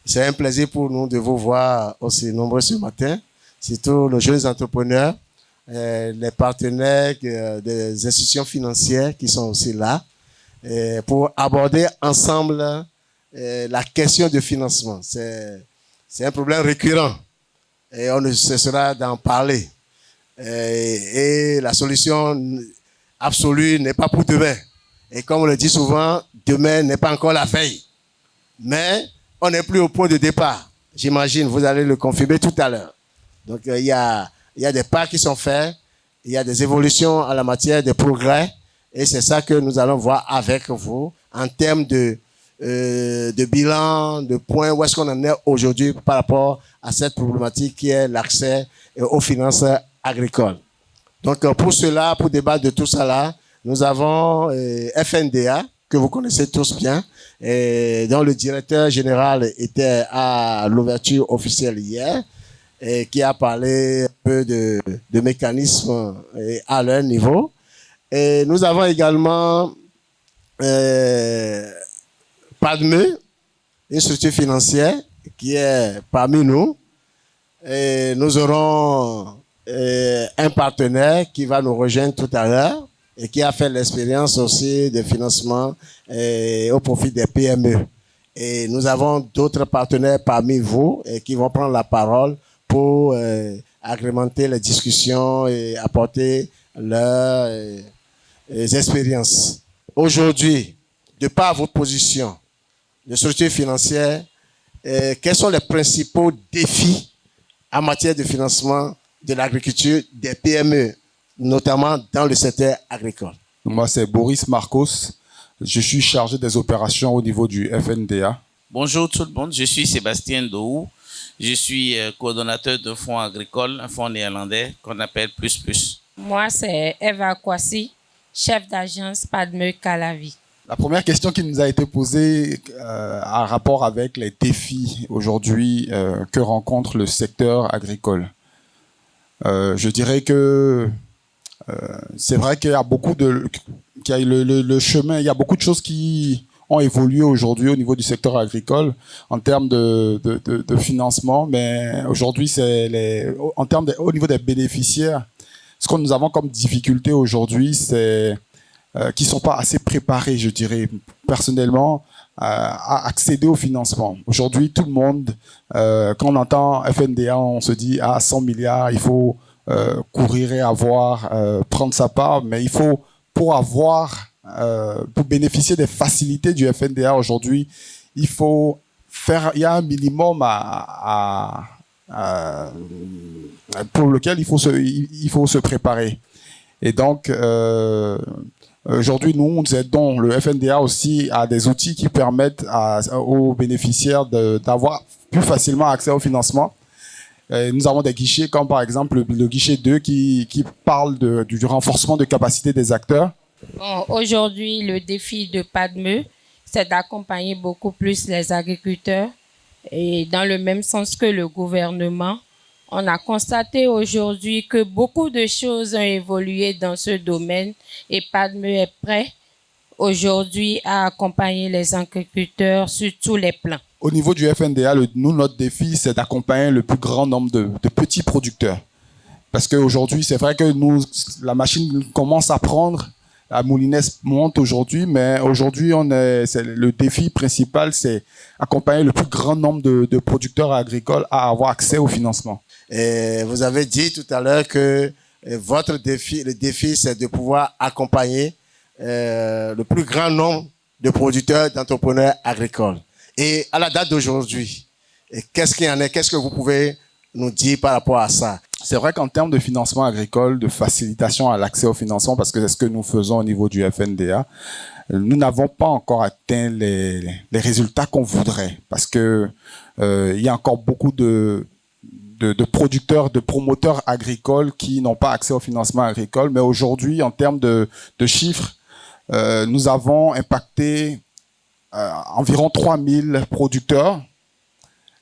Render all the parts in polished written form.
C'est un plaisir pour nous de vous voir aussi nombreux ce matin, surtout nos jeunes entrepreneurs, les partenaires des institutions financières qui sont aussi là, pour aborder ensemble la question du financement. C'est un problème récurrent et on ne cessera d'en parler. Et la solution absolue n'est pas pour demain. Et comme on le dit souvent, demain n'est pas encore la veille. Mais on n'est plus au point de départ. J'imagine, vous allez le confirmer tout à l'heure. Donc, il y a des pas qui sont faits, il y a des évolutions en la matière, des progrès, et c'est ça que nous allons voir avec vous en termes de bilan, de points, où est-ce qu'on en est aujourd'hui par rapport à cette problématique qui est l'accès aux finances agricoles. Donc, pour cela, pour débattre de tout ça là, nous avons FNDA, que vous connaissez tous bien, et dont le directeur général était à l'ouverture officielle hier, et qui a parlé un peu de mécanismes à leur niveau. Et nous avons également PADME, une structure financière qui est parmi nous. Et nous aurons un partenaire qui va nous rejoindre tout à l'heure et qui a fait l'expérience aussi de financement au profit des PME. Et nous avons d'autres partenaires parmi vous et qui vont prendre la parole pour agrémenter les discussions et apporter leurs expériences. Aujourd'hui, de par votre position de structure financière, quels sont les principaux défis en matière de financement de l'agriculture des PME, notamment dans le secteur agricole? Moi, c'est Boris Marcos. Je suis chargé des opérations au niveau du FNDA. Bonjour tout le monde, je suis Sébastien Dohou. Je suis coordonnateur de fonds agricoles, un fonds néerlandais qu'on appelle Plus. Moi, c'est Eva Kwasi, chef d'agence PADME Calavi. La première question qui nous a été posée en rapport avec les défis aujourd'hui que rencontre le secteur agricole. Je dirais que c'est vrai qu'il y a beaucoup de le chemin, il y a beaucoup de choses qui ont évolué aujourd'hui au niveau du secteur agricole en termes de financement, mais aujourd'hui au niveau des bénéficiaires, ce que nous avons comme difficulté aujourd'hui, c'est qui sont pas assez préparés, je dirais personnellement, à accéder au financement. Aujourd'hui, tout le monde, quand on entend FNDA, on se dit 100 milliards, il faut courir et avoir, prendre sa part, mais il faut pour bénéficier des facilités du FNDA aujourd'hui, il y a un minimum pour lequel il faut se préparer. Et donc, aujourd'hui, nous aidons le FNDA aussi à des outils qui permettent aux bénéficiaires d'avoir plus facilement accès au financement. Nous avons des guichets comme par exemple le guichet 2 qui parle du renforcement de capacité des acteurs. Bon, aujourd'hui, le défi de PADME, c'est d'accompagner beaucoup plus les agriculteurs et dans le même sens que le gouvernement. On a constaté aujourd'hui que beaucoup de choses ont évolué dans ce domaine et PADME est prêt aujourd'hui à accompagner les agriculteurs sur tous les plans. Au niveau du FNDA, notre défi, c'est d'accompagner le plus grand nombre de petits producteurs. Parce qu'aujourd'hui, c'est vrai que la machine commence à prendre, la moulinette monte aujourd'hui, mais aujourd'hui, le défi principal, c'est accompagner le plus grand nombre de producteurs agricoles à avoir accès au financement. Et vous avez dit tout à l'heure que votre défi, le défi, c'est de pouvoir accompagner le plus grand nombre de producteurs, d'entrepreneurs agricoles. Et à la date d'aujourd'hui, qu'est-ce qu'il y en est? Qu'est-ce que vous pouvez nous dire par rapport à ça? C'est vrai qu'en termes de financement agricole, de facilitation à l'accès au financement, parce que c'est ce que nous faisons au niveau du FNDA, nous n'avons pas encore atteint les résultats qu'on voudrait, parce que il y a encore beaucoup de producteurs, de promoteurs agricoles qui n'ont pas accès au financement agricole. Mais aujourd'hui, en termes de chiffres, nous avons impacté environ 3000 producteurs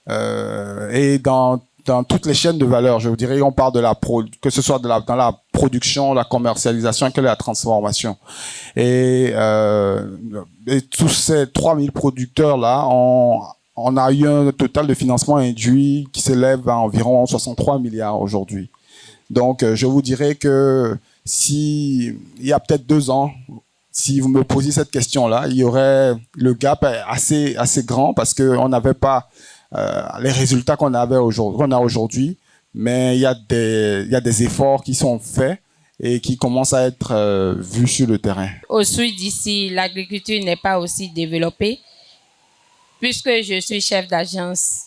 et dans toutes les chaînes de valeur, je vous dirais, on parle que ce soit dans la production, la commercialisation et la transformation. Et tous ces 3000 producteurs-là ont on a eu un total de financement induit qui s'élève à environ 63 milliards aujourd'hui. Donc, je vous dirais que si il y a peut-être 2 ans, si vous me posiez cette question-là, il y aurait le gap assez grand parce qu'on n'avait pas les résultats qu'on a aujourd'hui, mais il y a des efforts qui sont faits et qui commencent à être vus sur le terrain. Au sud d'ici, l'agriculture n'est pas aussi développée. Puisque je suis chef d'agence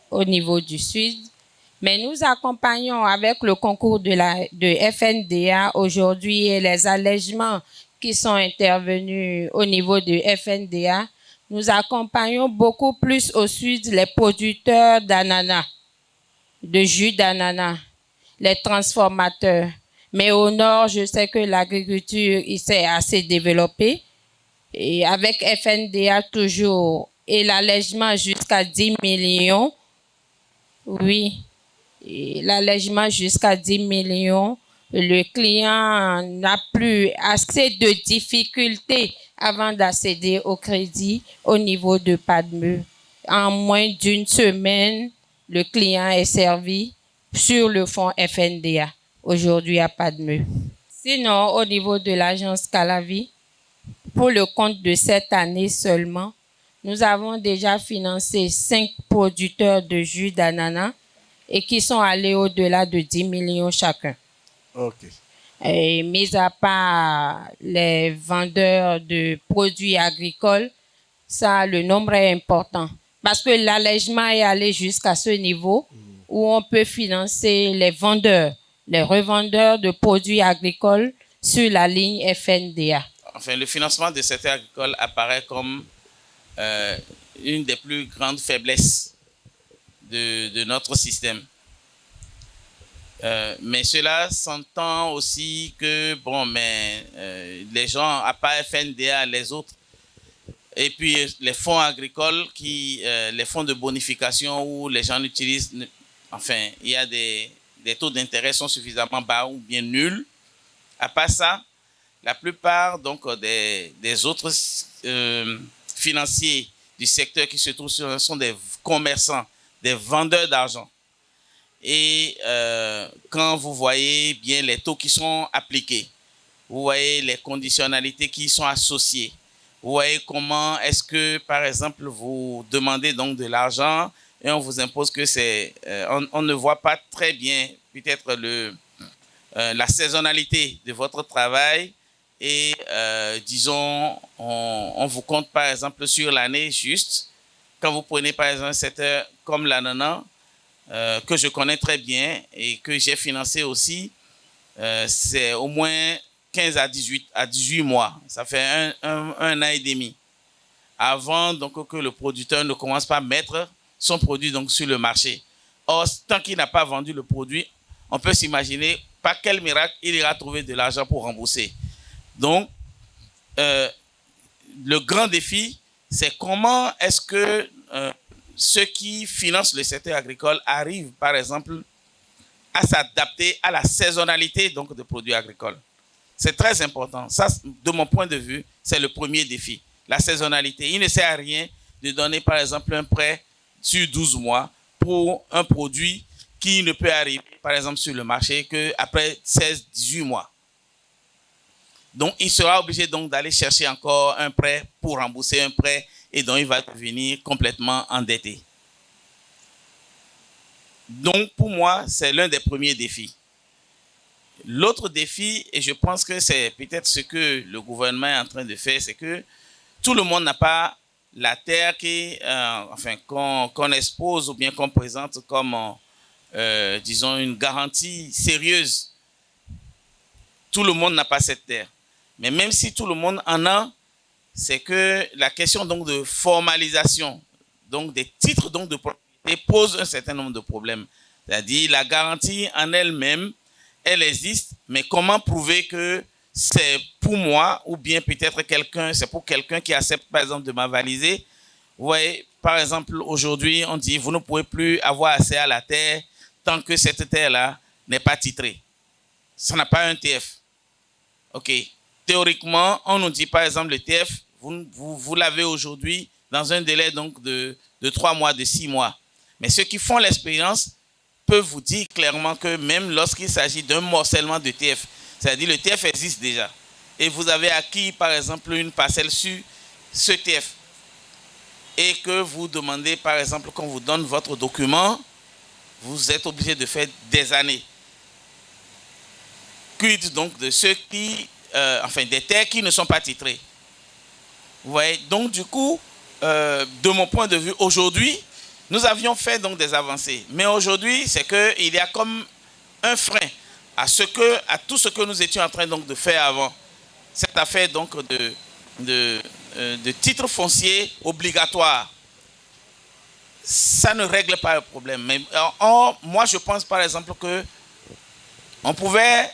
au niveau du sud, mais nous accompagnons avec le concours de FNDA aujourd'hui et les allègements qui sont intervenus au niveau de FNDA, nous accompagnons beaucoup plus au sud les producteurs d'ananas, de jus d'ananas, les transformateurs. Mais au nord, je sais que l'agriculture s'est assez développée. Et avec FNDA toujours, et l'allègement jusqu'à 10 millions, oui, et l'allègement jusqu'à 10 millions, le client n'a plus assez de difficultés avant d'accéder au crédit au niveau de PADME. En moins d'une semaine, le client est servi sur le fonds FNDA, aujourd'hui à PADME. Sinon, au niveau de l'agence Calavi, pour le compte de cette année seulement, nous avons déjà financé 5 producteurs de jus d'ananas et qui sont allés au-delà de 10 millions chacun. Ok. Et mis à part les vendeurs de produits agricoles, ça, le nombre est important. Parce que l'allègement est allé jusqu'à ce niveau où on peut financer les vendeurs, les revendeurs de produits agricoles sur la ligne FNDA. Enfin, le financement de secteur agricole apparaît comme une des plus grandes faiblesses de notre système. Mais cela s'entend aussi que, les gens, à part FNDA, les autres, et puis les fonds agricoles, les fonds de bonification où les gens utilisent, enfin, il y a des taux d'intérêt sont suffisamment bas ou bien nuls. À part ça, la plupart donc, des autres financiers du secteur qui se trouvent sont des commerçants, des vendeurs d'argent. Et quand vous voyez bien les taux qui sont appliqués, vous voyez les conditionnalités qui sont associées, vous voyez comment est-ce que, par exemple, vous demandez donc de l'argent et on vous impose que c'est... on ne voit pas très bien peut-être la saisonnalité de votre travail et disons, on vous compte par exemple sur l'année juste. Quand vous prenez par exemple un secteur comme l'ananas, que je connais très bien et que j'ai financé aussi, c'est au moins 15 à 18 mois. Ça fait un an et demi. Avant donc, que le producteur ne commence pas à mettre son produit donc, sur le marché. Or, tant qu'il n'a pas vendu le produit, on peut s'imaginer par quel miracle il ira trouver de l'argent pour rembourser. Donc, le grand défi, c'est comment est-ce que ceux qui financent le secteur agricole arrivent, par exemple, à s'adapter à la saisonnalité donc, de produits agricoles. C'est très important. Ça, de mon point de vue, c'est le premier défi, la saisonnalité. Il ne sert à rien de donner, par exemple, un prêt sur 12 mois pour un produit qui ne peut arriver, par exemple, sur le marché qu'après 16-18 mois. Donc, il sera obligé donc d'aller chercher encore un prêt pour rembourser un prêt et donc il va devenir complètement endetté. Donc, pour moi, c'est l'un des premiers défis. L'autre défi, et je pense que c'est peut-être ce que le gouvernement est en train de faire, c'est que tout le monde n'a pas la terre qu'on expose ou bien qu'on présente comme, disons, une garantie sérieuse. Tout le monde n'a pas cette terre. Mais même si tout le monde en a, c'est que la question donc de formalisation, donc des titres donc de propriété pose un certain nombre de problèmes. C'est-à-dire la garantie en elle-même, elle existe, mais comment prouver que c'est pour moi ou bien peut-être c'est pour quelqu'un qui accepte par exemple de m'avaliser. Vous voyez, par exemple, aujourd'hui, on dit vous ne pouvez plus avoir accès à la terre tant que cette terre-là n'est pas titrée. Ça n'a pas un TF. OK. Théoriquement, on nous dit par exemple le TF, vous l'avez aujourd'hui dans un délai donc de de 3 mois, de 6 mois. Mais ceux qui font l'expérience peuvent vous dire clairement que même lorsqu'il s'agit d'un morcellement de TF, c'est-à-dire le TF existe déjà, et vous avez acquis par exemple une parcelle sur ce TF, et que vous demandez par exemple qu'on vous donne votre document, vous êtes obligé de faire des années. Quid donc de ceux qui, des terres qui ne sont pas titrées. Vous voyez, donc du coup, de mon point de vue, aujourd'hui, nous avions fait donc des avancées. Mais aujourd'hui, c'est qu'il y a comme un frein à tout ce que nous étions en train donc de faire avant. Cette affaire donc de titre foncier obligatoire. Ça ne règle pas le problème. Mais moi, je pense par exemple que on pouvait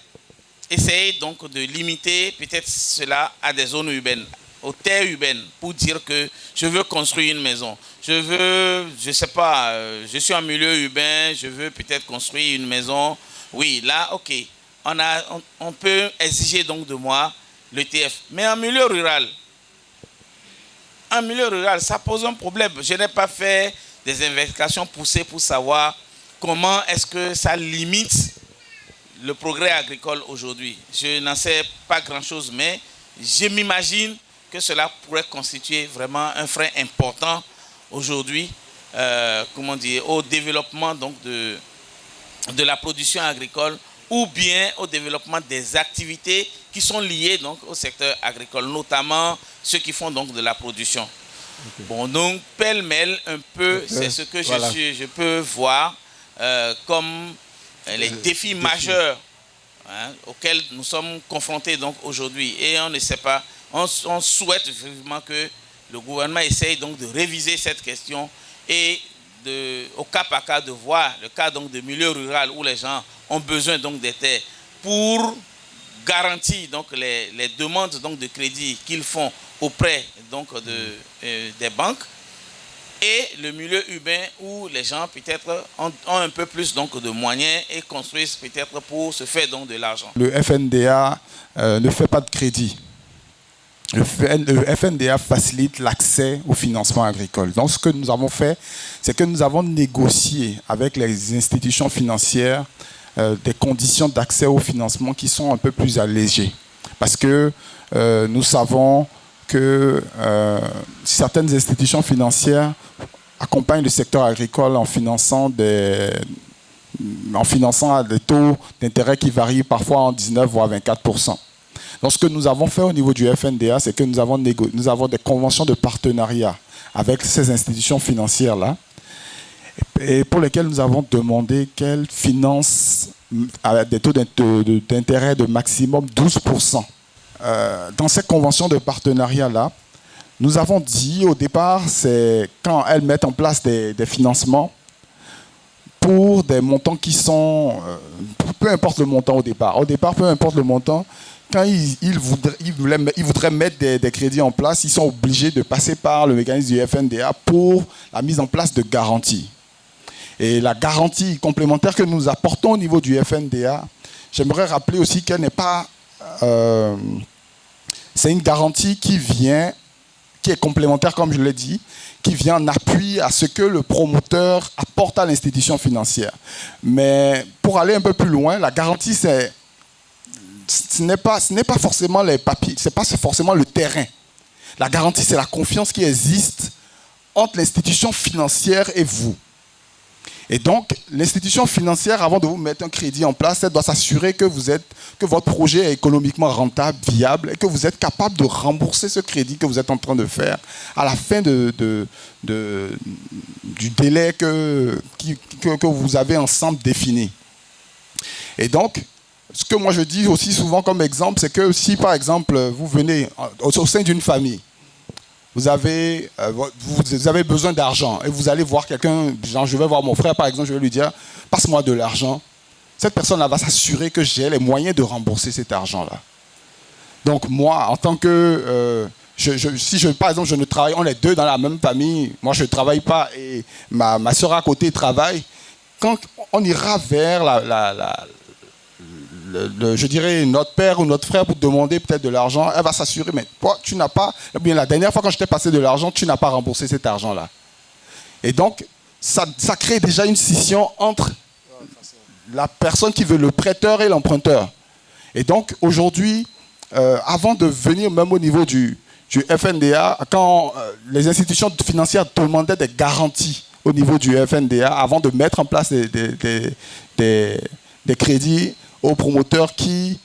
essayer donc de limiter peut-être cela à des zones urbaines, aux terres urbaines, pour dire que je veux construire une maison. Je sais pas, je suis en milieu urbain, je veux peut-être construire une maison. Oui, là, ok, on peut exiger donc de moi le TF. Mais en milieu rural, ça pose un problème. Je n'ai pas fait des investigations poussées pour savoir comment est-ce que ça limite le progrès agricole aujourd'hui. Je n'en sais pas grand-chose, mais je m'imagine que cela pourrait constituer vraiment un frein important aujourd'hui, au développement donc de la production agricole, ou bien au développement des activités qui sont liées donc au secteur agricole, notamment ceux qui font donc de la production. Okay. Bon, donc pêle-mêle un peu, c'est ce que je peux voir comme les défis majeurs auxquels nous sommes confrontés donc aujourd'hui. Et on ne sait pas, on souhaite vivement que le gouvernement essaye donc de réviser cette question et au cas par cas de voir le cas donc de milieu rural où les gens ont besoin donc des terres pour garantir donc les demandes donc de crédit qu'ils font auprès donc des banques, et le milieu urbain où les gens peut-être ont un peu plus donc de moyens et construisent peut-être pour se faire donc de l'argent. Le FNDA ne fait pas de crédit. Le FNDA facilite l'accès au financement agricole. Donc ce que nous avons fait, c'est que nous avons négocié avec les institutions financières des conditions d'accès au financement qui sont un peu plus allégées. Parce que nous savons que certaines institutions financières accompagnent le secteur agricole en finançant à des taux d'intérêt qui varient parfois en 19 voire 24%. Donc ce que nous avons fait au niveau du FNDA, c'est que nous avons des conventions de partenariat avec ces institutions financières-là, et pour lesquelles nous avons demandé qu'elles financent à des taux d'intérêt de maximum 12%. Dans ces conventions de partenariat-là, nous avons dit au départ, c'est quand elles mettent en place des financements pour des montants qui sont... peu importe le montant au départ. Au départ, peu importe le montant, quand ils voudraient mettre des crédits en place, ils sont obligés de passer par le mécanisme du FNDA pour la mise en place de garanties. Et la garantie complémentaire que nous apportons au niveau du FNDA, j'aimerais rappeler aussi qu'elle n'est pas... c'est une garantie qui est complémentaire, comme je l'ai dit, qui vient en appui à ce que le promoteur apporte à l'institution financière. Mais pour aller un peu plus loin, la garantie, ce n'est pas forcément les papiers, ce n'est pas forcément le terrain. La garantie, c'est la confiance qui existe entre l'institution financière et vous. Et donc, l'institution financière, avant de vous mettre un crédit en place, elle doit s'assurer que votre projet est économiquement rentable, viable, et que vous êtes capable de rembourser ce crédit que vous êtes en train de faire à la fin du délai que vous avez ensemble défini. Et donc, ce que moi je dis aussi souvent comme exemple, c'est que si par exemple vous venez au sein d'une famille, vous avez besoin d'argent et vous allez voir quelqu'un, genre je vais voir mon frère par exemple, je vais lui dire passe-moi de l'argent. Cette personne-là va s'assurer que j'ai les moyens de rembourser cet argent-là. Donc moi, en tant que... par exemple, je ne travaille, on est deux dans la même famille, moi je ne travaille pas et ma soeur à côté travaille, quand on ira vers je dirais notre père ou notre frère pour demander peut-être de l'argent, elle va s'assurer, mais toi, tu n'as pas, bien la dernière fois quand je t'ai passé de l'argent, tu n'as pas remboursé cet argent-là. Et donc, ça crée déjà une scission entre la personne qui veut le prêteur et l'emprunteur. Et donc, aujourd'hui, avant de venir même au niveau du FNDA, quand les institutions financières demandaient des garanties au niveau du FNDA, avant de mettre en place des crédits aux promoteurs qui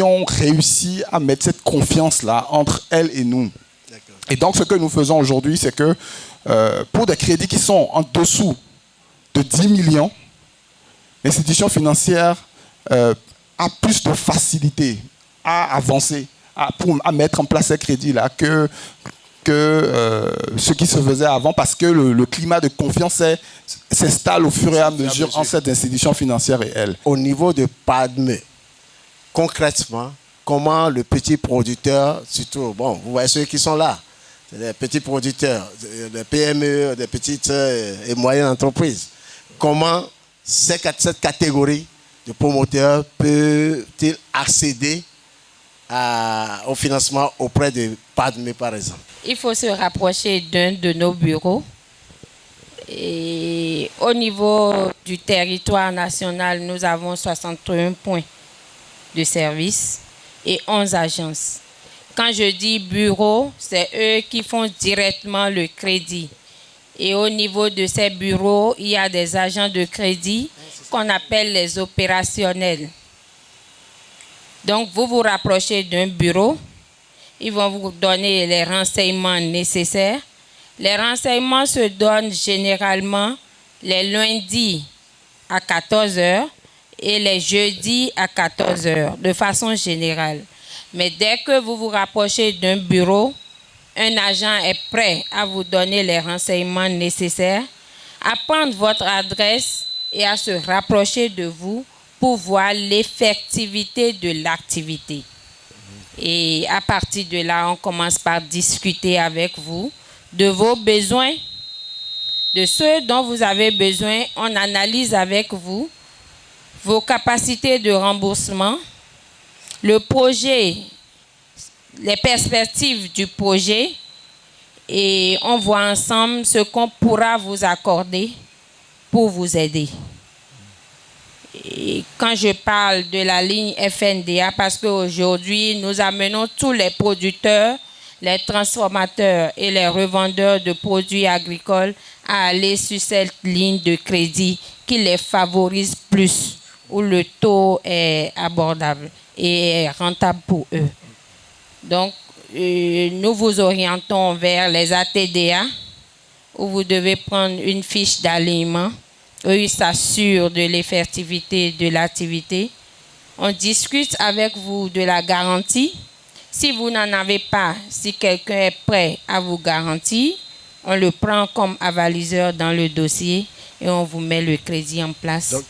ont réussi à mettre cette confiance-là entre elles et nous. Et donc, ce que nous faisons aujourd'hui, c'est que pour des crédits qui sont en dessous de 10 millions, l'institution financière a plus de facilité à avancer, à mettre en place ces crédits-là que ce qui se faisait avant, parce que le climat de confiance s'installe au fur et à mesure entre cette institution financière et elle. Au niveau de PADME, concrètement, comment le petit producteur, surtout, bon, vous voyez ceux qui sont là, c'est des petits producteurs, des PME, des petites et moyennes entreprises, comment cette catégorie de promoteurs peut-il accéder au financement auprès de PADME, par exemple? Il faut se rapprocher d'un de nos bureaux. Et au niveau du territoire national, nous avons 61 points de service et 11 agences. Quand je dis bureau, c'est eux qui font directement le crédit. Et au niveau de ces bureaux, il y a des agents de crédit qu'on appelle les opérationnels. Donc, vous vous rapprochez d'un bureau, ils vont vous donner les renseignements nécessaires. Les renseignements se donnent généralement les lundis à 14h et les jeudis à 14h, de façon générale. Mais dès que vous vous rapprochez d'un bureau, un agent est prêt à vous donner les renseignements nécessaires, à prendre votre adresse et à se rapprocher de vous pour voir l'effectivité de l'activité. Et à partir de là, on commence par discuter avec vous de vos besoins, de ceux dont vous avez besoin. On analyse avec vous vos capacités de remboursement, le projet, les perspectives du projet, et on voit ensemble ce qu'on pourra vous accorder pour vous aider. Et quand je parle de la ligne FNDA, parce qu'aujourd'hui, nous amenons tous les producteurs, les transformateurs et les revendeurs de produits agricoles à aller sur cette ligne de crédit qui les favorise plus, où le taux est abordable et est rentable pour eux. Donc, nous vous orientons vers les ATDA, où vous devez prendre une fiche d'alignement. Eux, ils s'assurent de l'effectivité de l'activité. On discute avec vous de la garantie. Si vous n'en avez pas, si quelqu'un est prêt à vous garantir, on le prend comme avaliseur dans le dossier et on vous met le crédit en place. Donc,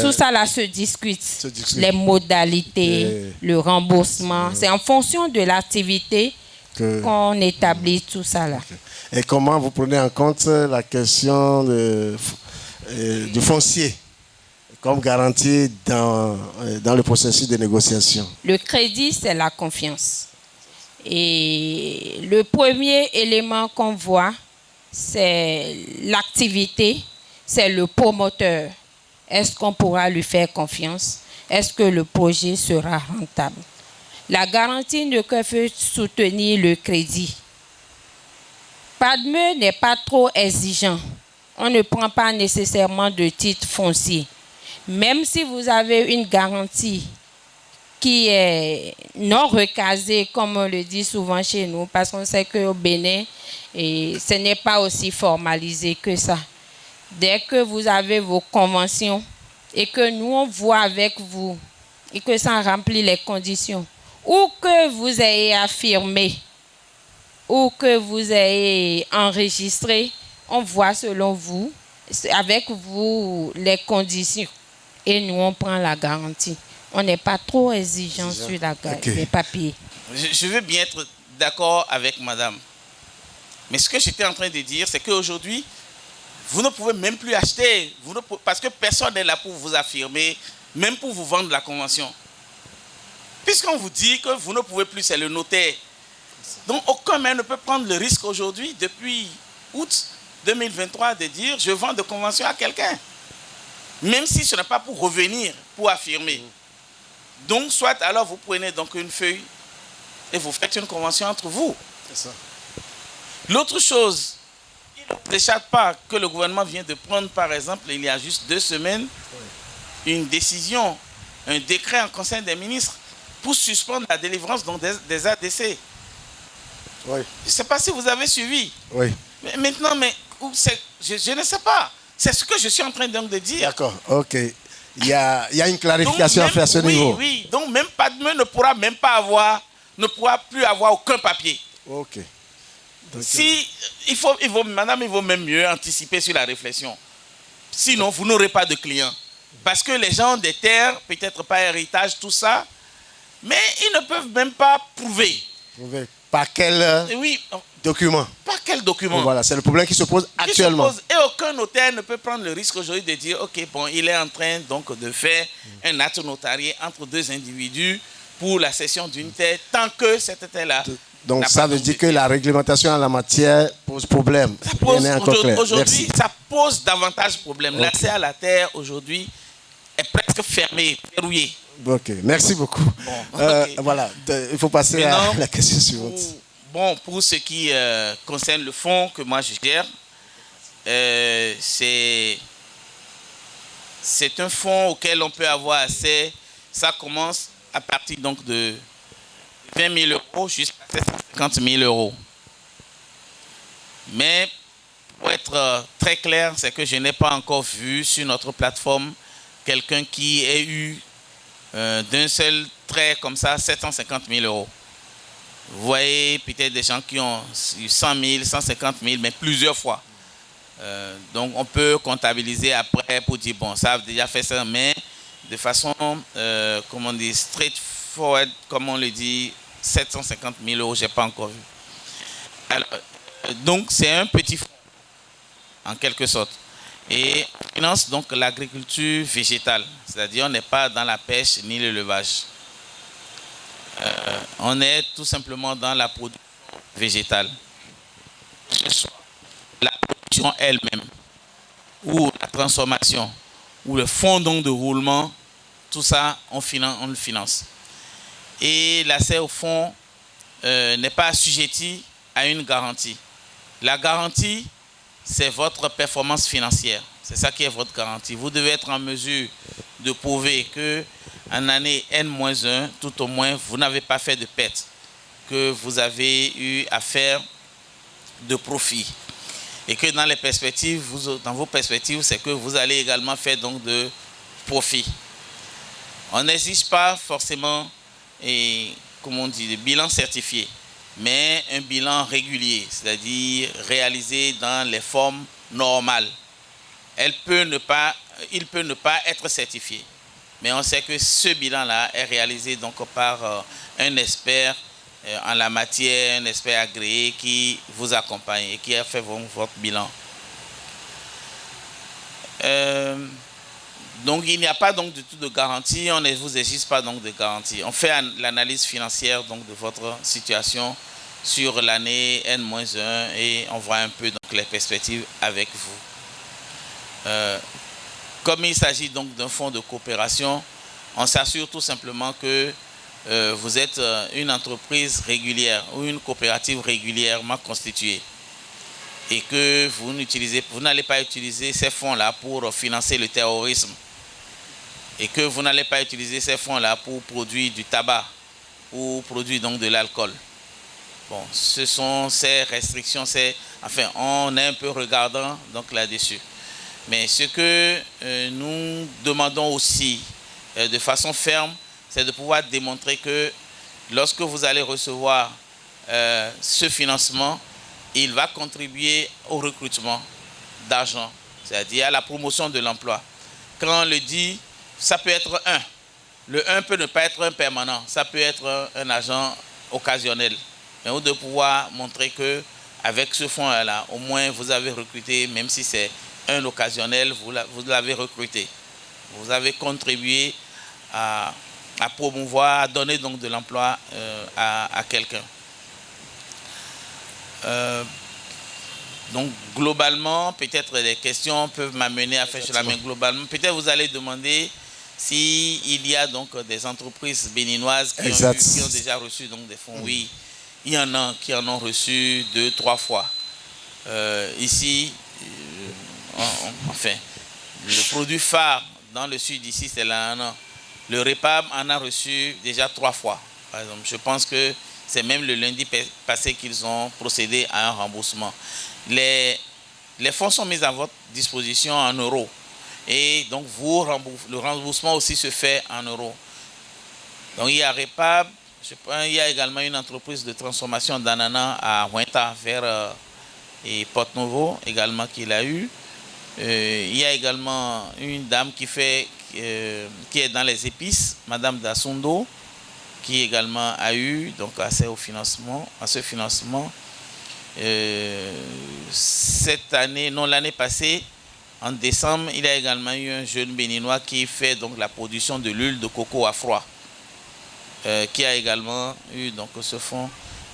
tout ça là se discute. Les modalités, le remboursement, c'est en fonction de l'activité qu'on établit tout ça là. Et comment vous prenez en compte la question du foncier comme garantie dans le processus de négociation? Le crédit, c'est la confiance. Et le premier élément qu'on voit, c'est l'activité, c'est le promoteur. Est-ce qu'on pourra lui faire confiance? Est-ce que le projet sera rentable? La garantie ne peut soutenir le crédit. PADME n'est pas trop exigeant. On ne prend pas nécessairement de titre foncier. Même si vous avez une garantie qui est non recasée, comme on le dit souvent chez nous, parce qu'on sait qu'au Bénin, ce n'est pas aussi formalisé que ça. Dès que vous avez vos conventions et que nous, on voit avec vous et que ça remplit les conditions, ou que vous ayez affirmé, ou que vous ayez enregistré, on voit selon vous, avec vous, les conditions. Et nous, on prend la garantie. On n'est pas trop exigeant sur les papiers. Je veux bien être d'accord avec madame. Mais ce que j'étais en train de dire, c'est qu'aujourd'hui, vous ne pouvez même plus acheter. Parce que personne n'est là pour vous affirmer, même pour vous vendre la convention. Puisqu'on vous dit que vous ne pouvez plus, c'est le notaire. Donc aucun maire ne peut prendre le risque aujourd'hui, depuis août, 2023 de dire je vends de convention à quelqu'un. Même si ce n'est pas pour revenir, pour affirmer. Donc, soit alors vous prenez donc une feuille et vous faites une convention entre vous. C'est ça. L'autre chose, il ne vous échappe pas que le gouvernement vient de prendre, par exemple, il y a juste 2 semaines, une décision, un décret en Conseil des ministres pour suspendre la délivrance donc, des ADC. Oui. Je ne sais pas si vous avez suivi. Oui. Mais maintenant, je ne sais pas. C'est ce que je suis en train donc de dire. D'accord, ok. Il y a une clarification à faire à ce niveau. Oui, donc même Padme ne pourra même pas avoir, ne pourra plus avoir aucun papier. Ok. Donc, Madame, il vaut même mieux anticiper sur la réflexion. Sinon, vous n'aurez pas de clients. Parce que les gens des terres, peut-être pas héritage, tout ça, mais ils ne peuvent même pas prouver. par quel Oui, document? par quel document? Voilà, c'est le problème qui se pose actuellement. Et aucun notaire ne peut prendre le risque aujourd'hui de dire, ok, bon, il est en train donc de faire un acte notarié entre 2 individus pour la cession d'une terre, tant que cette terre-là. Donc ça veut dire que la réglementation en la matière pose problème. Aujourd'hui, ça pose davantage problème. Okay. L'accès à la terre aujourd'hui est presque fermé, verrouillé. Ok, merci beaucoup. Bon, okay. Voilà, il faut passer maintenant, à la question suivante. Pour ce qui concerne le fonds que moi je gère, c'est un fonds auquel on peut avoir accès. Ça commence à partir donc de 20 000 euros jusqu'à 750 000 euros. Mais pour être très clair, c'est que je n'ai pas encore vu sur notre plateforme quelqu'un qui ait eu d'un seul trait comme ça 750 000 euros. Vous voyez peut-être des gens qui ont eu 100 000, 150 000, mais plusieurs fois. Donc on peut comptabiliser après pour dire, bon, ça a déjà fait ça, mais de façon, comment on dit, straightforward, comme on le dit, 750 000 euros, je n'ai pas encore vu. Alors, donc c'est un petit fonds, en quelque sorte. Et on finance donc l'agriculture végétale, c'est-à-dire on n'est pas dans la pêche ni l'élevage. On est tout simplement dans la production végétale. Que ce soit la production elle-même, ou la transformation, ou le fonds donc de roulement, tout ça, on le finance. Et l'accès au fonds n'est pas assujetti à une garantie. La garantie, c'est votre performance financière. C'est ça qui est votre garantie. Vous devez être en mesure de prouver que en année N-1, tout au moins, vous n'avez pas fait de perte, que vous avez eu à faire de profit. Et que dans les perspectives, dans vos perspectives, c'est que vous allez également faire donc de profit. On n'exige pas forcément, comme on dit, de bilan certifié, mais un bilan régulier, c'est-à-dire réalisé dans les formes normales. Il peut ne pas être certifié, mais on sait que ce bilan-là est réalisé donc par un expert en la matière, un expert agréé qui vous accompagne et qui a fait votre bilan. Donc il n'y a pas donc du tout de garantie, on ne vous exige pas donc de garantie. On fait l'analyse financière donc de votre situation sur l'année N-1 et on voit un peu donc les perspectives avec vous. Comme il s'agit donc d'un fonds de coopération, on s'assure tout simplement que vous êtes une entreprise régulière ou une coopérative régulièrement constituée et que vous n'allez pas utiliser ces fonds-là pour financer le terrorisme et que vous n'allez pas utiliser ces fonds-là pour produire du tabac ou produire donc de l'alcool. Bon, ce sont ces restrictions, enfin, on est un peu regardant donc là-dessus. Mais ce que nous demandons aussi de façon ferme, c'est de pouvoir démontrer que lorsque vous allez recevoir ce financement, il va contribuer au recrutement d'argent, c'est-à-dire à la promotion de l'emploi. Quand on le dit, ça peut être le 1 peut ne pas être un permanent, ça peut être un agent occasionnel. Mais vous devez pouvoir montrer qu'avec ce fonds-là, au moins vous avez recruté, même si c'est un occasionnel, vous l'avez recruté. Vous avez contribué à promouvoir, à donner donc de l'emploi à quelqu'un. Donc, globalement, peut-être les questions peuvent m'amener à faire cela, mais globalement, peut-être vous allez demander s'il y a donc des entreprises béninoises qui ont déjà reçu donc, des fonds. Oui, il y en a qui en ont reçu 2, 3 fois. Ici, enfin, le produit phare dans le sud ici, c'est l'ananas. Le REPAB en a reçu déjà 3 fois. Par exemple, je pense que c'est même le lundi passé qu'ils ont procédé à un remboursement. Les fonds sont mis à votre disposition en euros. Et donc, le remboursement aussi se fait en euros. Donc, il y a REPAB. Il y a également une entreprise de transformation d'ananas à Huenta vers et Porte-Novo également qu'il a eu. Il y a également une dame qui est dans les épices, Madame Dassundo, qui également a eu donc accès à ce financement. Cette année, non, l'année passée, en décembre, il y a également eu un jeune béninois qui fait donc la production de l'huile de coco à froid, qui a également eu donc ce fonds.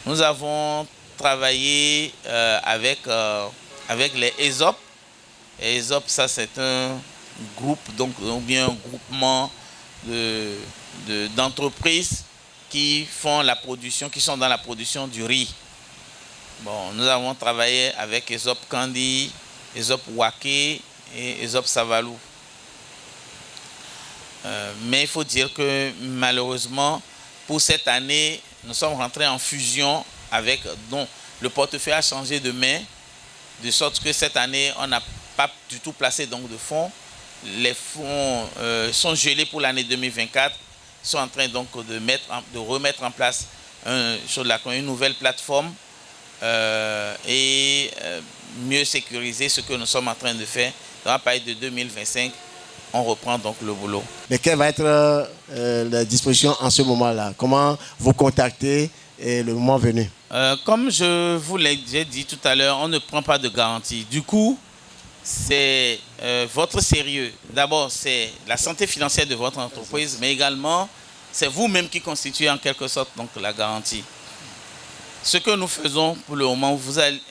Nous avons travaillé avec les ESOP. Et ESOP, ça c'est un groupe, donc bien un groupement d'entreprises qui font la production, qui sont dans la production du riz. Bon, nous avons travaillé avec ESOP Kandi, ESOP Wake et ESOP Savalou. Mais il faut dire que malheureusement, pour cette année, nous sommes rentrés en fusion avec, dont le portefeuille a changé de main, de sorte que cette année, on n'a pas du tout placé donc de fonds. Les fonds sont gelés pour l'année 2024. Ils sont en train donc de remettre en place une nouvelle plateforme et mieux sécuriser ce que nous sommes en train de faire. Dans la période de 2025, on reprend donc le boulot. Mais quelle va être la disposition en ce moment-là? Comment vous contacter et le moment venu? Comme je vous l'ai dit tout à l'heure, on ne prend pas de garantie. Du coup, c'est votre sérieux. D'abord, c'est la santé financière de votre entreprise, mais également, c'est vous-même qui constituez en quelque sorte donc, la garantie. Ce que nous faisons pour le moment, vous allez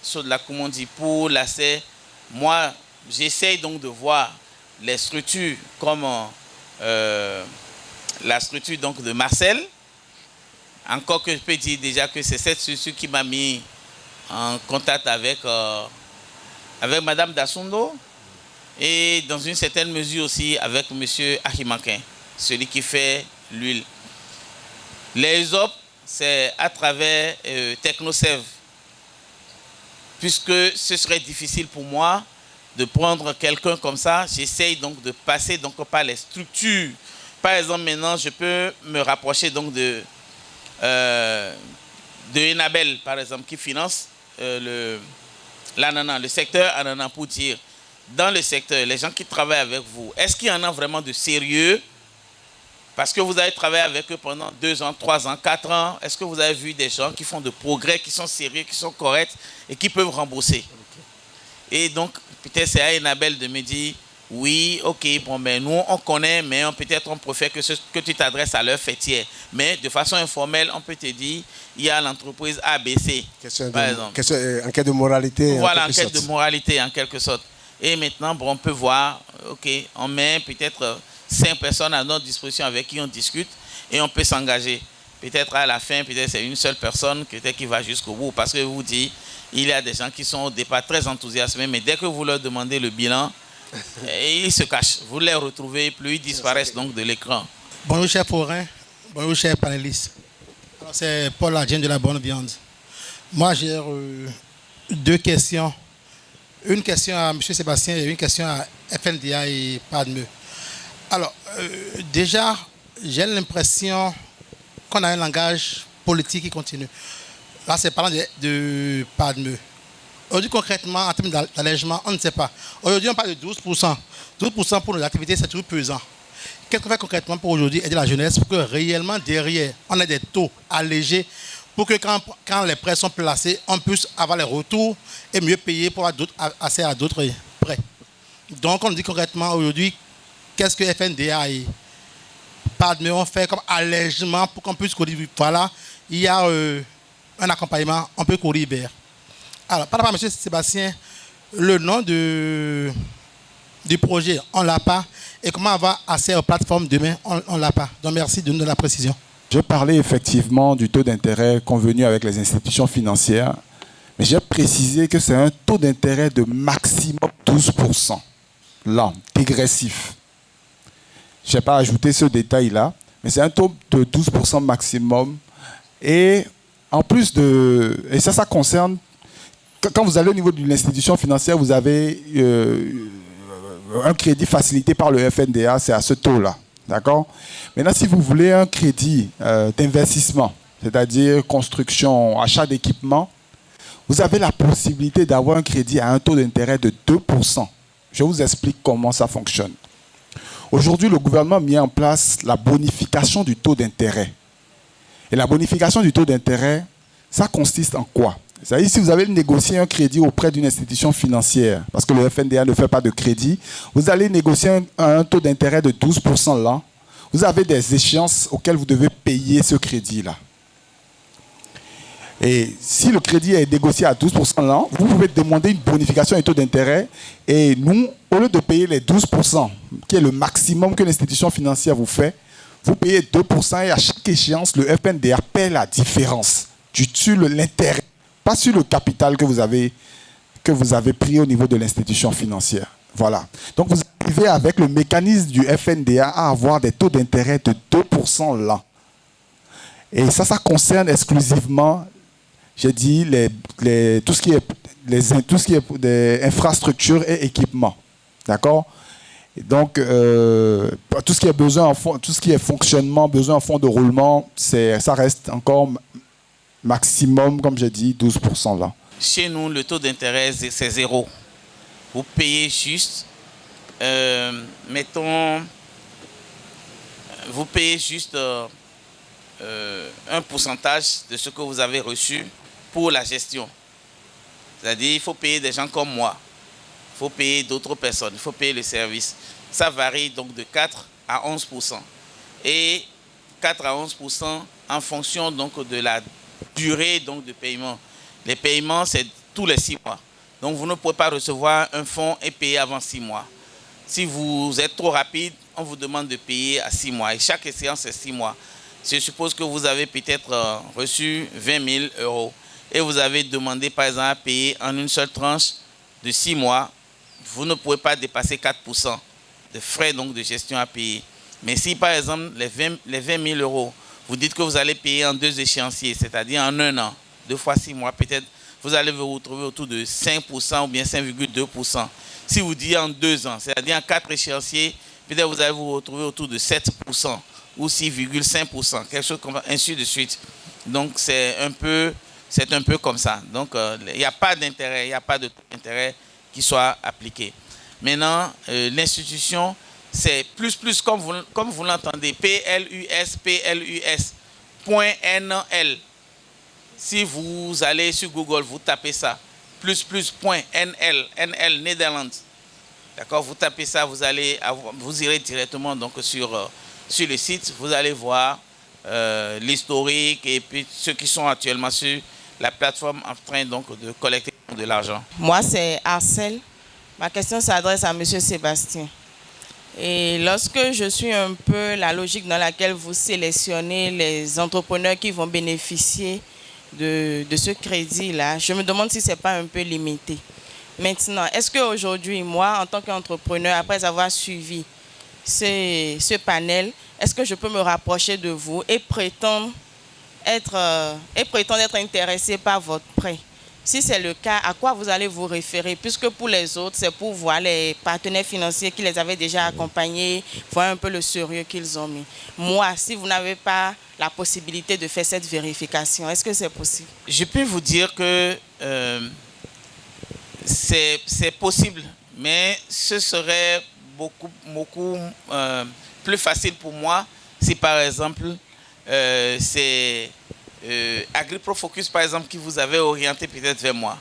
sur de la commande pour l'accès. Moi, j'essaye donc de voir les structures comme la structure donc de Marcel. Encore que je peux dire déjà que c'est cette structure qui m'a mis en contact avec Madame Dassundo et dans une certaine mesure aussi avec Monsieur Ahimankin, celui qui fait l'huile. Les ESOP, c'est à travers Technosev, puisque ce serait difficile pour moi de prendre quelqu'un comme ça. J'essaye donc de passer donc par les structures. Par exemple, maintenant, je peux me rapprocher donc de Enabel, par exemple, qui finance l'ananas, le secteur ananas, pour dire, dans le secteur, les gens qui travaillent avec vous, est-ce qu'il y en a vraiment de sérieux? Parce que vous avez travaillé avec eux pendant 2 ans, 3 ans, 4 ans. Est-ce que vous avez vu des gens qui font de progrès, qui sont sérieux, qui sont corrects et qui peuvent rembourser? Et donc, peut-être c'est à Enabel de me dire, oui, ok, bon, ben nous, on connaît, mais peut-être on préfère que tu t'adresses à leur fêtière. Mais de façon informelle, on peut te dire, il y a l'entreprise ABC, par exemple. Enquête de moralité. Voilà, enquête de moralité, en quelque sorte. Et maintenant, bon, on peut voir, ok, on met peut-être 5 personnes à notre disposition avec qui on discute et on peut s'engager. Peut-être à la fin, peut-être c'est une seule personne qui va jusqu'au bout. Parce que je vous dis, il y a des gens qui sont au départ très enthousiasmés, mais dès que vous leur demandez le bilan, ils se cachent. Vous les retrouvez, puis ils disparaissent donc de l'écran. Bonjour, cher forain. Bonjour, cher panéliste. Alors, c'est Paul Adjien de la Bonne Viande. Moi, j'ai 2 questions. Une question à M. Sébastien et une question à FNDA et PADME. Alors, déjà, j'ai l'impression qu'on a un langage politique qui continue. Là, c'est parlant de PADME. Aujourd'hui, concrètement, en termes d'allègement, on ne sait pas. Aujourd'hui, on parle de 12%. 12% pour nos activités, c'est toujours pesant. Qu'est-ce qu'on fait concrètement pour aujourd'hui aider la jeunesse pour que réellement, derrière, on ait des taux allégés pour que quand les prêts sont placés, on puisse avoir les retours et mieux payer pour avoir accès à d'autres prêts. Donc, on dit concrètement aujourd'hui, qu'est-ce que FNDA et PADME ont fait comme allègement pour qu'on puisse courir. Voilà, il y a un accompagnement, on peut courir vers. Alors, par rapport à M. Sébastien, le nom du projet, on ne l'a pas. Et comment avoir accès aux plateformes demain, on ne l'a pas. Donc, merci de nous donner la précision. Je parlais effectivement du taux d'intérêt convenu avec les institutions financières, mais j'ai précisé que c'est un taux d'intérêt de maximum 12%, là, dégressif. Je n'ai pas ajouté ce détail-là, mais c'est un taux de 12% maximum. Et en plus de... Et ça concerne... Quand vous allez au niveau de l'institution financière, vous avez un crédit facilité par le FNDA, c'est à ce taux-là. D'accord? Maintenant, si vous voulez un crédit d'investissement, c'est-à-dire construction, achat d'équipement, vous avez la possibilité d'avoir un crédit à un taux d'intérêt de 2%. Je vous explique comment ça fonctionne. Aujourd'hui, le gouvernement a mis en place la bonification du taux d'intérêt. Et la bonification du taux d'intérêt, ça consiste en quoi? C'est-à-dire, si vous avez négocié un crédit auprès d'une institution financière, parce que le FNDA ne fait pas de crédit, vous allez négocier un taux d'intérêt de 12% là. Vous avez des échéances auxquelles vous devez payer ce crédit-là. Et si le crédit est négocié à 12% là, vous pouvez demander une bonification du taux d'intérêt. Et nous, au lieu de payer les 12%, qui est le maximum que l'institution financière vous fait, vous payez 2% et à chaque échéance, le FNDA paie la différence sur l'intérêt, pas sur le capital que vous avez pris au niveau de l'institution financière. Voilà. Donc, vous arrivez avec le mécanisme du FNDA à avoir des taux d'intérêt de 2% là. Et ça concerne exclusivement, j'ai dit, tout ce qui est des infrastructures et équipements. D'accord? Et donc, tout ce qui est besoin tout ce qui est fonctionnement, besoin en fonds de roulement, ça reste encore maximum, comme j'ai dit, 12% là. Chez nous, le taux d'intérêt, c'est 0. Vous payez juste, vous payez juste un pourcentage de ce que vous avez reçu pour la gestion. C'est-à-dire, il faut payer des gens comme moi. Il faut payer d'autres personnes. Il faut payer le service. Ça varie donc de 4 à 11%. Et 4 à 11% en fonction donc de la durée donc de paiement. Les paiements, c'est tous les 6 mois. Donc, vous ne pouvez pas recevoir un fonds et payer avant 6 mois. Si vous êtes trop rapide, on vous demande de payer à 6 mois. Et chaque séance, c'est 6 mois. Je suppose que vous avez peut-être reçu 20 000 euros et vous avez demandé, par exemple, à payer en une seule tranche de 6 mois. Vous ne pouvez pas dépasser 4% de frais donc, de gestion à payer. Mais si, par exemple, les 20 000 euros, vous dites que vous allez payer en 2 échéanciers, c'est-à-dire en 1 an, 2 fois 6 mois, peut-être vous allez vous retrouver autour de 5% ou bien 5,2%. Si vous dites en 2 ans, c'est-à-dire en 4 échéanciers, peut-être vous allez vous retrouver autour de 7% ou 6,5%, quelque chose comme ça, ainsi de suite. Donc, c'est un peu comme ça. Donc, il n'y a pas d'intérêt, il n'y a pas d'intérêt qui soit appliqué. Maintenant, l'institution, c'est plus, comme vous l'entendez, plus.nl. Si vous allez sur Google, vous tapez ça, plus.nl, Netherlands. D'accord, vous tapez ça, vous irez directement donc, sur le site, vous allez voir l'historique et puis ceux qui sont actuellement sur la plateforme en train donc, de collecter de l'argent. Moi, c'est Arcel. Ma question s'adresse à M. Sébastien. Et lorsque je suis un peu la logique dans laquelle vous sélectionnez les entrepreneurs qui vont bénéficier de ce crédit-là, je me demande si ce n'est pas un peu limité. Maintenant, est-ce qu'aujourd'hui, moi, en tant qu'entrepreneur, après avoir suivi ce panel, est-ce que je peux me rapprocher de vous et prétendre être intéressé par votre prêt? Si c'est le cas, à quoi vous allez vous référer? Puisque pour les autres, c'est pour voir les partenaires financiers qui les avaient déjà accompagnés, voir un peu le sérieux qu'ils ont mis. Moi, si vous n'avez pas la possibilité de faire cette vérification, est-ce que c'est possible? Je peux vous dire que c'est possible, mais ce serait beaucoup plus facile pour moi si, par exemple, c'est AgriProFocus, par exemple, qui vous avait orienté peut-être vers moi.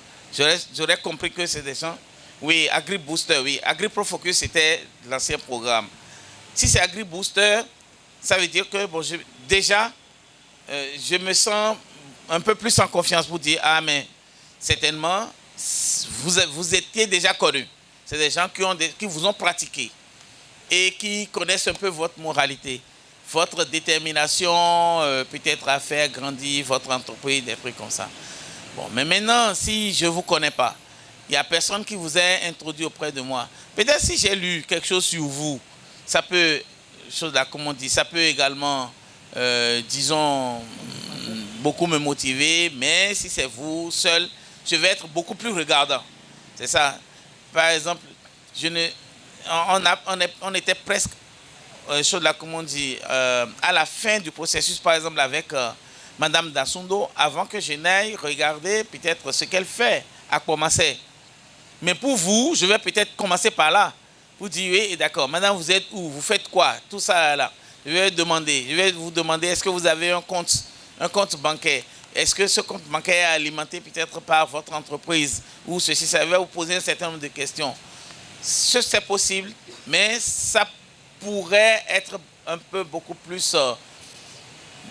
J'aurais compris que c'est des gens... Oui, AgriBooster, oui. AgriProFocus, c'était l'ancien programme. Si c'est AgriBooster, ça veut dire que, bon, je me sens un peu plus en confiance pour dire, ah, mais certainement, vous étiez déjà connus. C'est des gens qui vous ont pratiqué et qui connaissent un peu votre moralité, votre détermination peut-être à faire grandir votre entreprise, des trucs comme ça. Bon, mais maintenant, si je ne vous connais pas, il n'y a personne qui vous a introduit auprès de moi. Peut-être si j'ai lu quelque chose sur vous, ça peut, comme on dit, ça peut également, disons, beaucoup me motiver, mais si c'est vous seul, je vais être beaucoup plus regardant. C'est ça. Par exemple, on était presque, comme on dit, à la fin du processus, par exemple, avec Madame Dassundo, avant que je n'aille regarder peut-être ce qu'elle fait à commencer. Mais pour vous, je vais peut-être commencer par là. Vous dire, oui, d'accord, madame, vous êtes où? Vous faites quoi? Tout ça là. Je vais vous demander, est-ce que vous avez un compte bancaire? Est-ce que ce compte bancaire est alimenté peut-être par votre entreprise? Ou ceci, ça va vous poser un certain nombre de questions. C'est possible, mais ça pourrait être un peu beaucoup plus,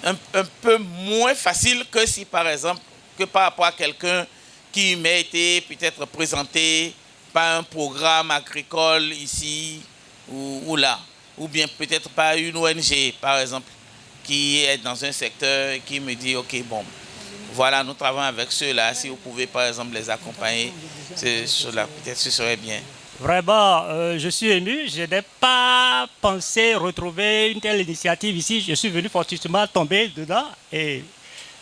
un peu moins facile que si, par exemple, que par rapport à quelqu'un qui m'a été peut-être présenté par un programme agricole ici ou là, ou bien peut-être par une ONG, par exemple, qui est dans un secteur et qui me dit, ok, bon, voilà, nous travaillons avec ceux-là, si vous pouvez par exemple les accompagner, peut-être ce serait bien. Vraiment, je suis ému, je n'ai pas pensé retrouver une telle initiative ici, je suis venu fortuitement tomber dedans et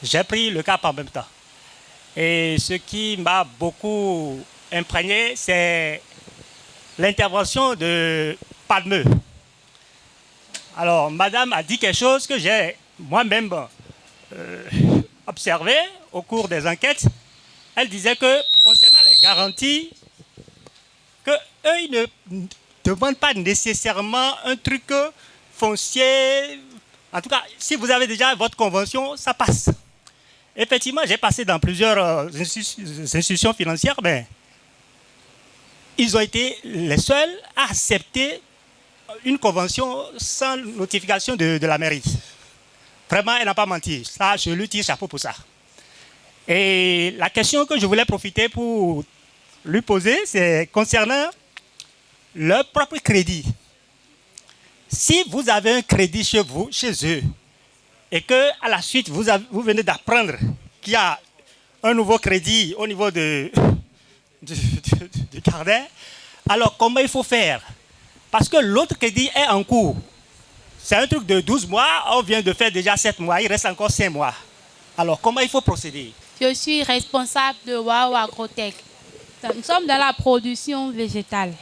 j'ai pris le cap en même temps. Et ce qui m'a beaucoup imprégné, c'est l'intervention de Padmé. Alors, madame a dit quelque chose que j'ai moi-même observé au cours des enquêtes. Elle disait que, concernant les garanties, qu'eux, ils ne demandent pas nécessairement un truc foncier. En tout cas, si vous avez déjà votre convention, ça passe. Effectivement, j'ai passé dans plusieurs institutions financières, mais ils ont été les seuls à accepter une convention sans notification de la mairie. Vraiment, elle n'a pas menti. Ça, je lui tire chapeau pour ça. Et la question que je voulais profiter pour lui poser, c'est concernant leur propre crédit. Si vous avez un crédit chez eux, et qu'à la suite, vous venez d'apprendre qu'il y a un nouveau crédit au niveau du Cardin, alors comment il faut faire? Parce que l'autre crédit est en cours. C'est un truc de 12 mois, on vient de faire déjà 7 mois, il reste encore 5 mois. Alors comment il faut procéder? Je suis responsable de Wow Agrotech. Nous sommes dans la production végétale.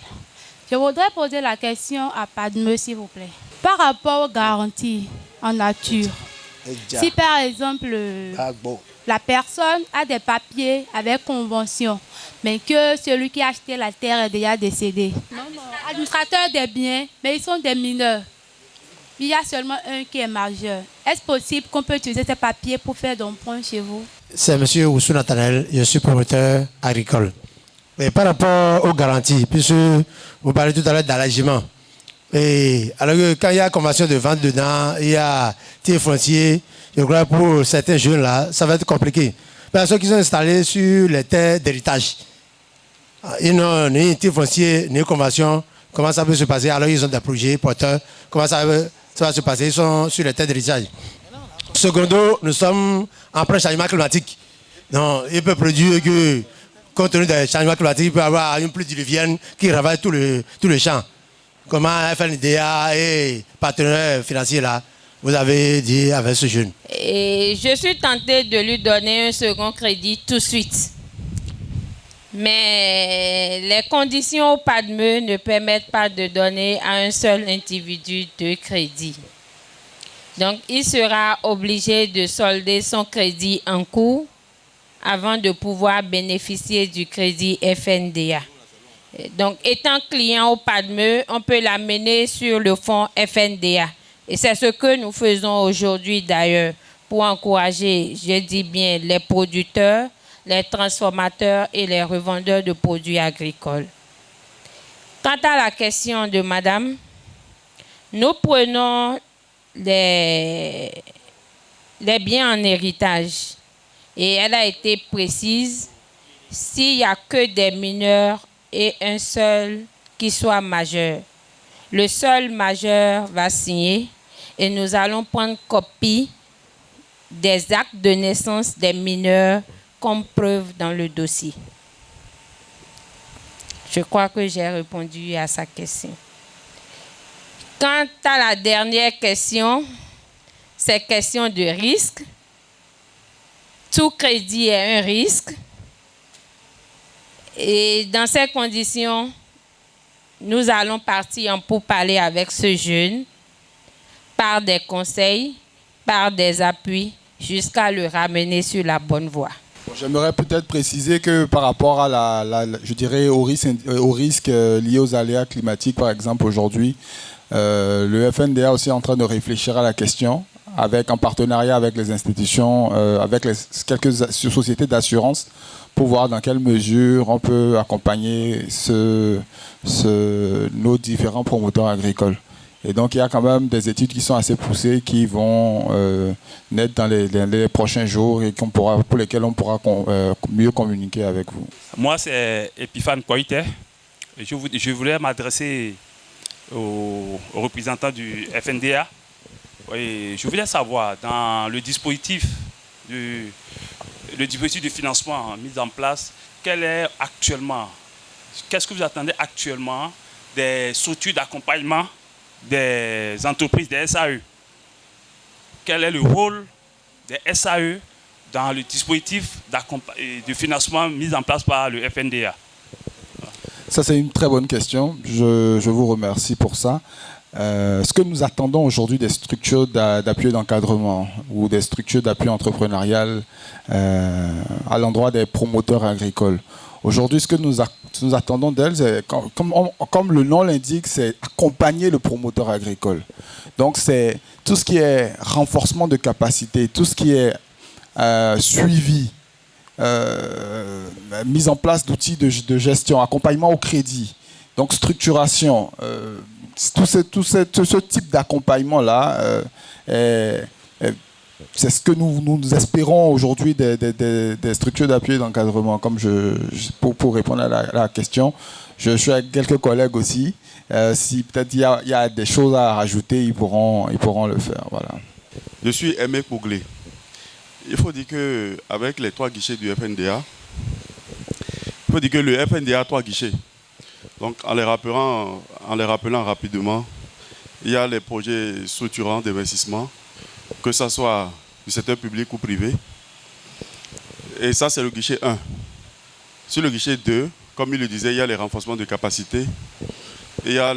Je voudrais poser la question à Padmé, s'il vous plaît. Par rapport aux garanties en nature, si par exemple la personne a des papiers avec convention, mais que celui qui a acheté la terre est déjà décédé. Non, administrateur des biens, mais ils sont des mineurs. Il y a seulement un qui est majeur. Est-ce possible qu'on peut utiliser ces papiers pour faire d'emprunt chez vous? C'est M. Oussou Nathanaël, je suis promoteur agricole. Et par rapport aux garanties, puisque vous parlez tout à l'heure d'allègement, et alors que quand il y a convention de vente dedans, il y a tiers foncier, je crois que pour certains jeunes là, ça va être compliqué. Parce que ceux qui sont installés sur les terres d'héritage, ils n'ont ni tiers foncier, ni convention, comment ça peut se passer? Alors ils ont des projets porteurs, comment ça va se passer? Ils sont sur les terres d'héritage. Secondo, nous sommes en plein changement climatique. Non, il peut produire que, compte tenu des changements climatiques, il peut y avoir une pluie diluvienne qui ravage tout le champ. Comment FNDA et partenaires financiers là, vous avez dit avec ce jeune? Et je suis tentée de lui donner un second crédit tout de suite. Mais les conditions au Padmé ne permettent pas de donner à un seul individu de crédit. Donc, il sera obligé de solder son crédit en cours avant de pouvoir bénéficier du crédit FNDA. Donc, étant client au Padmé, on peut l'amener sur le fonds FNDA. Et c'est ce que nous faisons aujourd'hui d'ailleurs pour encourager, je dis bien, les producteurs, les transformateurs et les revendeurs de produits agricoles. Quant à la question de madame, nous prenons les biens en héritage et elle a été précise s'il n'y a que des mineurs et un seul qui soit majeur. Le seul majeur va signer et nous allons prendre copie des actes de naissance des mineurs comme preuve dans le dossier. Je crois que j'ai répondu à sa question. Quant à la dernière question, c'est question de risque. Tout crédit est un risque. Et dans ces conditions, nous allons partir en pourparlers avec ce jeune par des conseils, par des appuis, jusqu'à le ramener sur la bonne voie. J'aimerais peut-être préciser que par rapport à je dirais au risque lié aux aléas climatiques, par exemple, aujourd'hui, le FNDA aussi est en train de réfléchir à la question en partenariat avec les institutions, avec quelques sociétés d'assurance pour voir dans quelle mesure on peut accompagner nos différents promoteurs agricoles. Et donc, il y a quand même des études qui sont assez poussées qui vont naître dans les prochains jours et pour lesquelles on pourra mieux communiquer avec vous. Moi, c'est Epiphane Koïté. Je voulais m'adresser aux représentants du FNDA. Et je voulais savoir, dans le dispositif de financement mis en place, qu'est-ce que vous attendez actuellement des structures d'accompagnement des entreprises, des SAE? Quel est le rôle des SAE dans le dispositif de financement mis en place par le FNDA? Ça, c'est une très bonne question. Je vous remercie pour ça. Ce que nous attendons aujourd'hui des structures d'appui et d'encadrement ou des structures d'appui entrepreneurial à l'endroit des promoteurs agricoles. Aujourd'hui, ce que nous attendons d'elles, c'est, comme le nom l'indique, c'est accompagner le promoteur agricole. Donc, c'est tout ce qui est renforcement de capacité, tout ce qui est suivi, mise en place d'outils de gestion, accompagnement au crédit, donc structuration. Tout ce type d'accompagnement-là, c'est ce que nous espérons aujourd'hui des structures d'appui et d'encadrement. Comme pour répondre à la question, je suis avec quelques collègues aussi. Si peut-être il y a des choses à rajouter, ils pourront le faire. Voilà. Je suis Aimé Pouglé. Il faut dire qu'avec les 3 guichets du FNDA, il faut dire que le FNDA a 3 guichets. Donc, en les rappelant rapidement, il y a les projets structurants d'investissement, que ce soit du secteur public ou privé. Et ça, c'est le guichet 1. Sur le guichet 2, comme il le disait, il y a les renforcements de capacité, il y a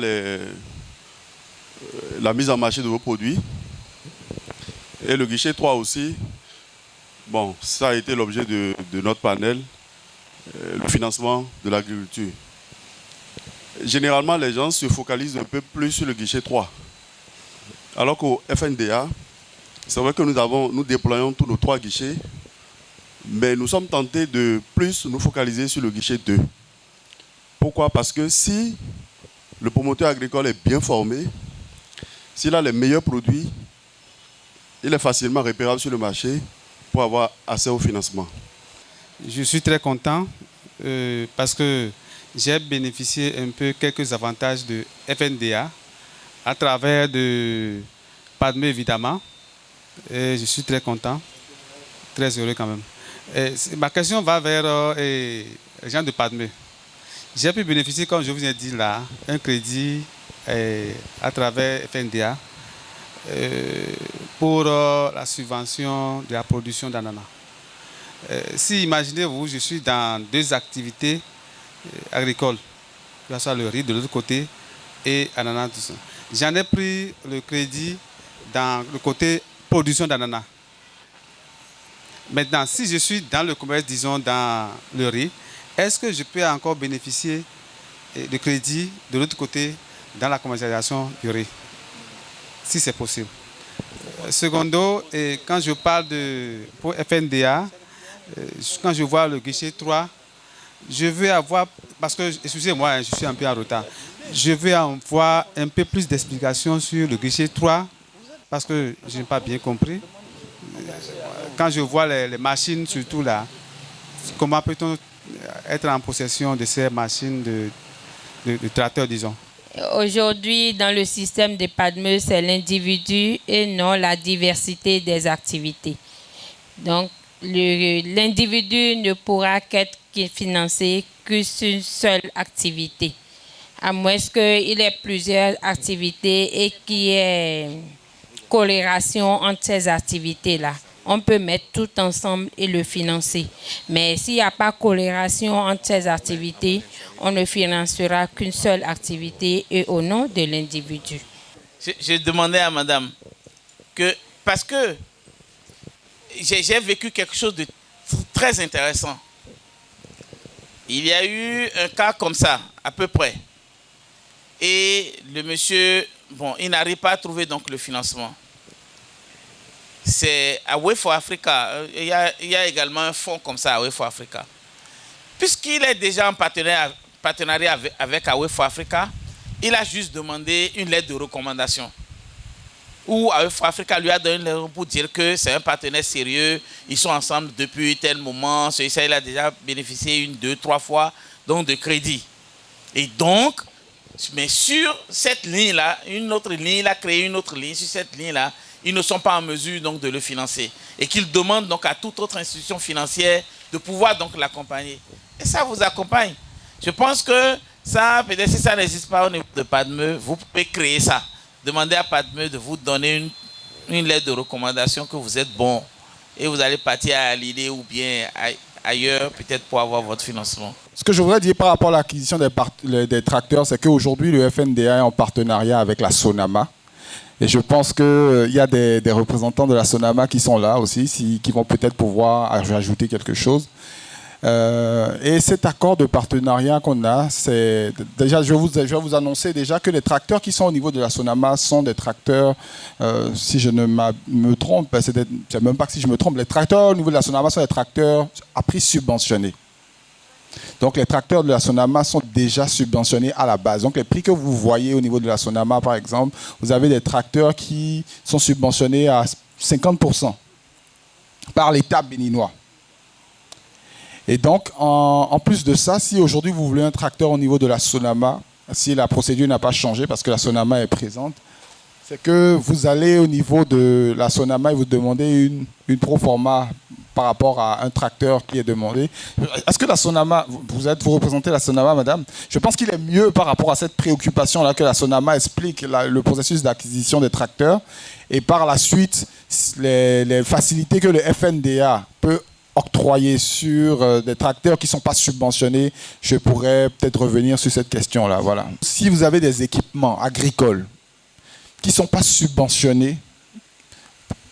la mise en marché de vos produits. Et le guichet 3 aussi, bon, ça a été l'objet de notre panel, le financement de l'agriculture. Généralement, les gens se focalisent un peu plus sur le guichet 3. Alors qu'au FNDA, c'est vrai que nous déployons tous nos 3 guichets, mais nous sommes tentés de plus nous focaliser sur le guichet 2. Pourquoi? Parce que si le promoteur agricole est bien formé, s'il a les meilleurs produits, il est facilement repérable sur le marché pour avoir accès au financement. Je suis très content parce que j'ai bénéficié un peu quelques avantages de FNDA à travers de PADME évidemment. Et je suis très content, très heureux quand même. Et ma question va vers les gens de PADME. J'ai pu bénéficier, comme je vous ai dit là, un crédit à travers FNDA pour la subvention de la production d'ananas. Si imaginez-vous, je suis dans 2 activités agricoles, que ce soit le riz de l'autre côté et ananas. J'en ai pris le crédit dans le côté production d'ananas. Maintenant, si je suis dans le commerce, disons dans le riz, est-ce que je peux encore bénéficier de crédit de l'autre côté dans la commercialisation du riz? Si c'est possible. Secondo, et quand je parle pour FNDA, quand je vois le guichet 3, je veux avoir, parce que, excusez-moi, je suis un peu en retard, je veux avoir un peu plus d'explications sur le guichet 3, parce que je n'ai pas bien compris. Quand je vois les machines, surtout là, comment peut-on être en possession de ces machines de tracteurs, disons? Aujourd'hui, dans le système des PADME, c'est l'individu et non la diversité des activités. Donc, l'individu ne pourra qu'être financé que sur une seule activité, à moins qu'il ait plusieurs activités et qu'il y ait corrélation entre ces activités-là. On peut mettre tout ensemble et le financer. Mais s'il n'y a pas corrélation entre ces activités, on ne financera qu'une seule activité et au nom de l'individu. Je demandais à madame que, parce que j'ai vécu quelque chose de très intéressant. Il y a eu un cas comme ça, à peu près. Et le monsieur, bon, il n'arrive pas à trouver donc le financement. C'est à Way for Africa. Il y a également un fonds comme ça à Way for Africa. Puisqu'il est déjà en partenariat avec Way for Africa, il a juste demandé une lettre de recommandation. Ou Way for Africa lui a donné une lettre pour dire que c'est un partenaire sérieux, ils sont ensemble depuis tel moment, celui-là il a déjà bénéficié 1, 2, 3 fois donc de crédit. Et donc, mais sur cette ligne-là, une autre ligne, il a créé une autre ligne, sur cette ligne-là, ils ne sont pas en mesure donc de le financer et qu'ils demandent donc à toute autre institution financière de pouvoir donc l'accompagner. Et ça vous accompagne. Je pense que ça, peut-être si ça n'existe pas au niveau de PADME, vous pouvez créer ça. Demandez à PADME de vous donner une lettre de recommandation que vous êtes bon et vous allez partir à l'idée ou bien ailleurs peut-être pour avoir votre financement. Ce que je voudrais dire par rapport à l'acquisition des tracteurs, c'est qu'aujourd'hui le FNDA est en partenariat avec la SONAMA. Et je pense qu'il y a des représentants de la SONAMA qui sont là aussi, qui vont peut-être pouvoir ajouter quelque chose. Et cet accord de partenariat qu'on a, c'est déjà, je vais vous annoncer déjà que les tracteurs qui sont au niveau de la SONAMA sont des tracteurs, si je ne me trompe, c'est même pas que si je me trompe, les tracteurs au niveau de la SONAMA sont des tracteurs à prix subventionné. Donc les tracteurs de la SONAMA sont déjà subventionnés à la base. Donc les prix que vous voyez au niveau de la SONAMA, par exemple, vous avez des tracteurs qui sont subventionnés à 50% par l'État béninois. Et donc, en plus de ça, si aujourd'hui vous voulez un tracteur au niveau de la SONAMA, si la procédure n'a pas changé parce que la SONAMA est présente, c'est que vous allez au niveau de la SONAMA et vous demandez une proforma par rapport à un tracteur qui est demandé. Est-ce que la SONAMA, vous représentez la SONAMA, madame? Je pense qu'il est mieux par rapport à cette préoccupation-là que la SONAMA explique le processus d'acquisition des tracteurs et par la suite les facilités que le FNDA peut octroyer sur des tracteurs qui ne sont pas subventionnés. Je pourrais peut-être revenir sur cette question-là. Voilà. Si vous avez des équipements agricoles qui ne sont pas subventionnés,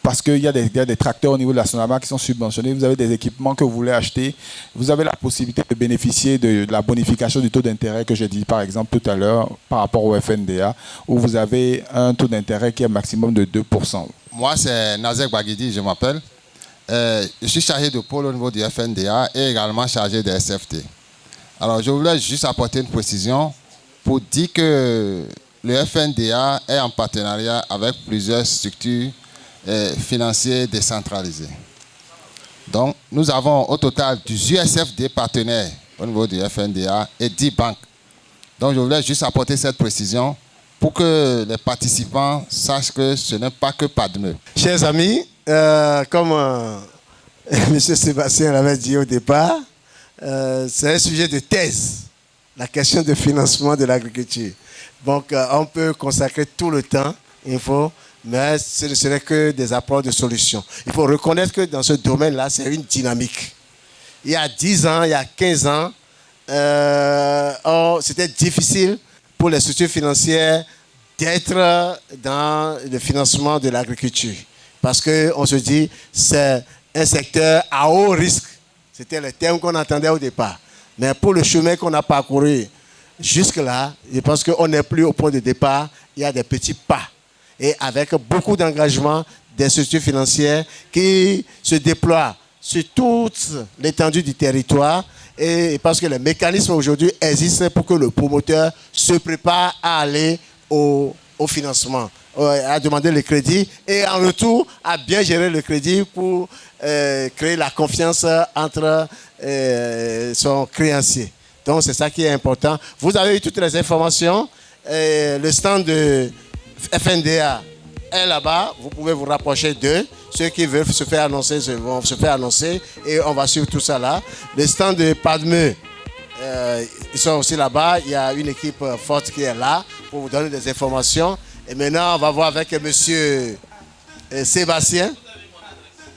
parce qu'il y a des tracteurs au niveau de la SONAMA qui sont subventionnés, vous avez des équipements que vous voulez acheter, vous avez la possibilité de bénéficier de la bonification du taux d'intérêt que j'ai dit par exemple tout à l'heure par rapport au FNDA, où vous avez un taux d'intérêt qui est maximum de 2%. Moi, c'est Nazek Baguidi, je m'appelle. Je suis chargé de pôle au niveau du FNDA et également chargé des SFT. Alors, je voulais juste apporter une précision pour dire que le FNDA est en partenariat avec plusieurs structures financiers décentralisés. Donc, nous avons au total 18 SFD partenaires au niveau du FNDA et 10 banques. Donc, je voulais juste apporter cette précision pour que les participants sachent que ce n'est pas que PADME. Chers amis, comme M. Sébastien l'avait dit au départ, c'est un sujet de thèse, la question de financement de l'agriculture. Donc, on peut consacrer tout le temps, mais ce n'est que des apports de solutions. Il faut reconnaître que dans ce domaine-là, c'est une dynamique. Il y a 10 ans, il y a 15 ans, c'était difficile pour les structures financières d'être dans le financement de l'agriculture. Parce qu'on se dit, c'est un secteur à haut risque. C'était le terme qu'on entendait au départ. Mais pour le chemin qu'on a parcouru jusque-là, je pense qu'on n'est plus au point de départ. Il y a des petits pas. Et avec beaucoup d'engagement des structures financières qui se déploient sur toute l'étendue du territoire. Et parce que les mécanismes aujourd'hui existent pour que le promoteur se prépare à aller au au financement, à demander le crédit et en retour à bien gérer le crédit pour créer la confiance entre son créancier. Donc c'est ça qui est important. Vous avez eu toutes les informations. Le stand de FNDA est là-bas. Vous pouvez vous rapprocher d'eux. Ceux qui veulent se faire annoncer vont se faire annoncer et on va suivre tout ça là. Le stand de Padme, ils sont aussi là-bas. Il y a une équipe forte qui est là pour vous donner des informations. Et maintenant, on va voir avec monsieur Sébastien.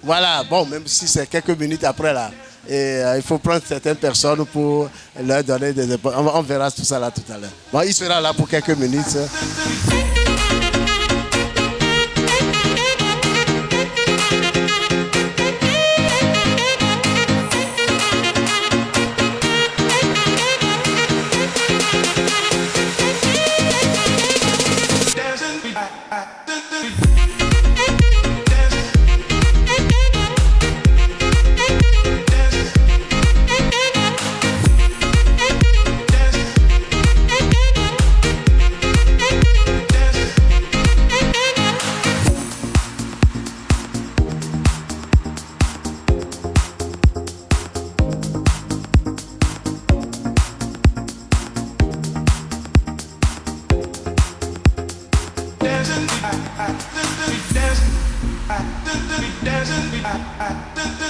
Voilà, bon, même si c'est quelques minutes après là. Et il faut prendre certaines personnes pour leur donner des informations. On verra tout ça là tout à l'heure. Bon, il sera là pour quelques minutes.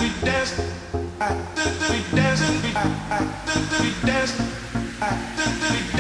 We dance.